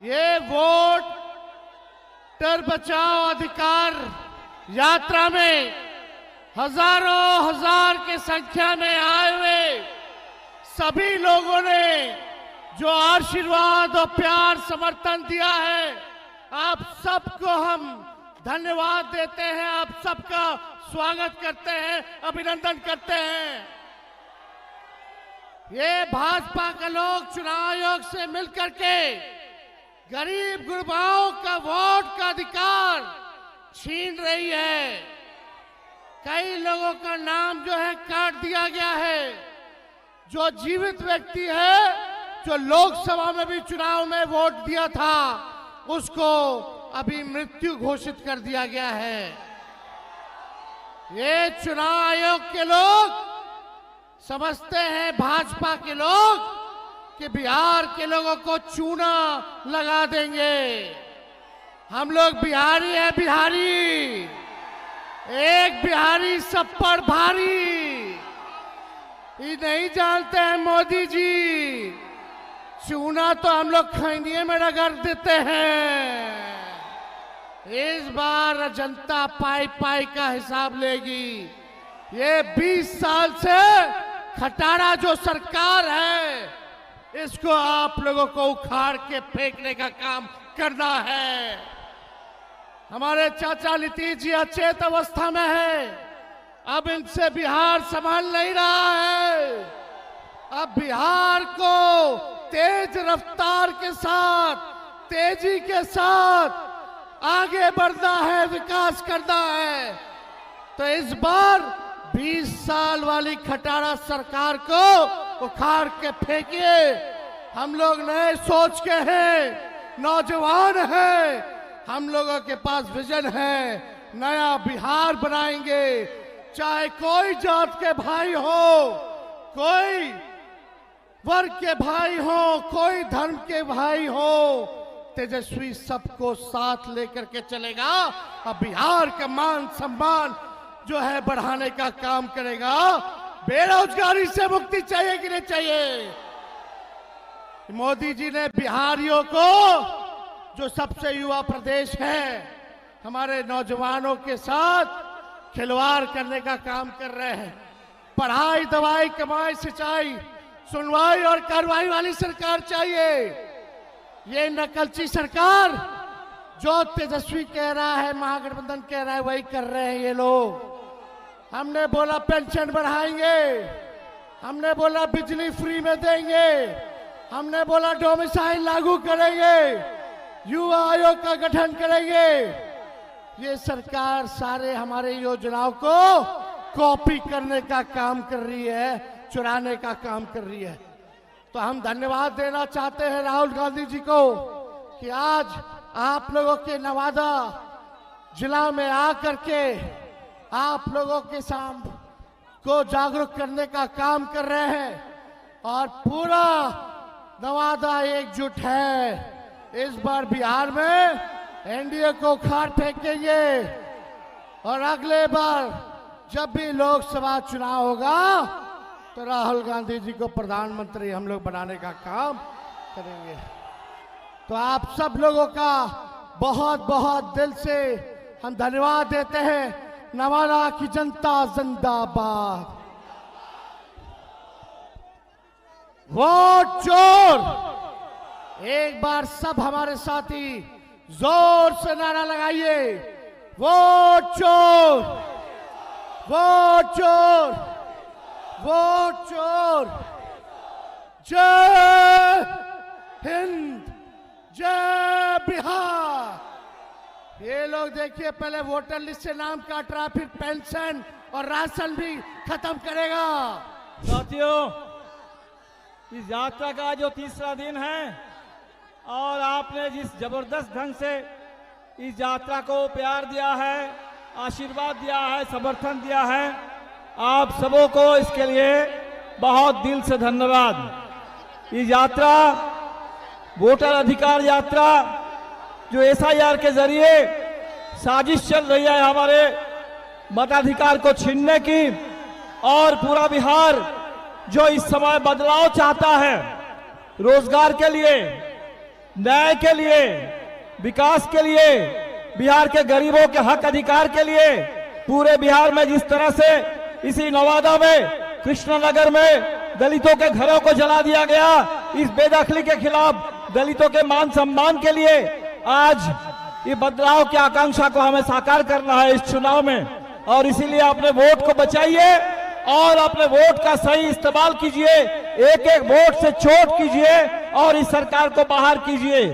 ये वोटर बचाओ अधिकार यात्रा में हजारों हजार की संख्या में आए हुए सभी लोगों ने जो आशीर्वाद और प्यार समर्थन दिया है, आप सबको हम धन्यवाद देते हैं, आप सबका स्वागत करते हैं, अभिनंदन करते हैं। ये भाजपा के लोग चुनाव आयोग से मिलकर के गरीब गुरबाओं का वोट का अधिकार छीन रही है। कई लोगों का नाम जो है काट दिया गया है। जो जीवित व्यक्ति है, जो लोकसभा में भी चुनाव में वोट दिया था, उसको अभी मृत्यु घोषित कर दिया गया है। ये चुनाव आयोग के लोग समझते हैं, भाजपा के लोग, कि बिहार के लोगों को चूना लगा देंगे। हम लोग बिहारी हैं, बिहारी, एक बिहारी सब पर भारी। ये नहीं जानते हैं मोदी जी, चूना तो हम लोग खैनिये में रगड़ देते हैं। इस बार जनता पाई पाई का हिसाब लेगी। ये 20 साल से खटारा जो सरकार है, इसको आप लोगों को उखाड़ के फेंकने का काम करना है। हमारे चाचा नीतीश जी अचेत अवस्था में है, अब इनसे बिहार संभाल नहीं रहा है। अब बिहार को तेज रफ्तार के साथ, तेजी के साथ आगे बढ़ना है, विकास करना है। तो इस बार 20 साल वाली खटारा सरकार को उखाड़ के फेंकिए। हम लोग नए सोच के हैं, नौजवान हैं, हम लोगों के पास विजन है, नया बिहार बनाएंगे। चाहे कोई जात के भाई हो, कोई वर्ग के भाई हो, कोई धर्म के भाई हो, तेजस्वी सबको साथ लेकर के चलेगा। अब बिहार का मान सम्मान जो है बढ़ाने का काम करेगा। बेरोजगारी से मुक्ति चाहिए कि नहीं चाहिए? मोदी जी ने बिहारियों को, जो सबसे युवा प्रदेश है, हमारे नौजवानों के साथ खिलवाड़ करने का काम कर रहे हैं। पढ़ाई, दवाई, कमाई, सिंचाई, सुनवाई और कार्रवाई वाली सरकार चाहिए। ये नकलची सरकार जो तेजस्वी कह रहा है, महागठबंधन कह रहा है, वही कर रहे हैं ये लोग। हमने बोला पेंशन बढ़ाएंगे, हमने बोला बिजली फ्री में देंगे, हमने बोला डोमिसाइल लागू करेंगे, युवा आयोग का गठन करेंगे। ये सरकार सारे हमारे योजनाओं को कॉपी करने का काम कर रही है, चुराने का काम कर रही है। तो हम धन्यवाद देना चाहते हैं राहुल गांधी जी को कि आज आप लोगों के नवादा जिला में आकर के आप लोगों के सामने को जागरूक करने का काम कर रहे हैं और पूरा नवादा एकजुट है। इस बार बिहार में एनडीए को उखाड़ फेंकेंगे और अगले बार जब भी लोकसभा चुनाव होगा तो राहुल गांधी जी को प्रधानमंत्री हम लोग बनाने का काम करेंगे। तो आप सब लोगों का बहुत बहुत दिल से हम धन्यवाद देते हैं। नवादा की जनता जिंदाबाद। वोट चोर। एक बार सब हमारे साथी जोर से नारा लगाइए, वोट चोर, वोट चोर, वोट चोर। जय हिंद, जय बिहार। ये लोग देखिए, पहले वोटर लिस्ट से नाम काट रहा, फिर पेंशन और राशन भी खत्म करेगा। साथियों, इस यात्रा का जो तीसरा दिन है और आपने जिस जबरदस्त ढंग से इस यात्रा को प्यार दिया है, आशीर्वाद दिया है, समर्थन दिया है, आप सबों को इसके लिए बहुत दिल से धन्यवाद। इस यात्रा, वोटर अधिकार यात्रा, जो एसआईआर के जरिए साजिश चल रही है हमारे मताधिकार को छीनने की, और पूरा बिहार जो इस समय बदलाव चाहता है रोजगार के लिए, न्याय के लिए, विकास के लिए, बिहार के गरीबों के हक अधिकार के लिए, पूरे बिहार में जिस तरह से इसी नवादा में, कृष्णनगर में दलितों के घरों को जला दिया गया, इस बेदखली के खिलाफ, दलितों के मान सम्मान के लिए आज ये बदलाव की आकांक्षा को हमें साकार करना है इस चुनाव में। और इसीलिए अपने वोट को बचाइए और अपने वोट का सही इस्तेमाल कीजिए, एक एक वोट से चोट कीजिए और इस सरकार को बाहर कीजिए।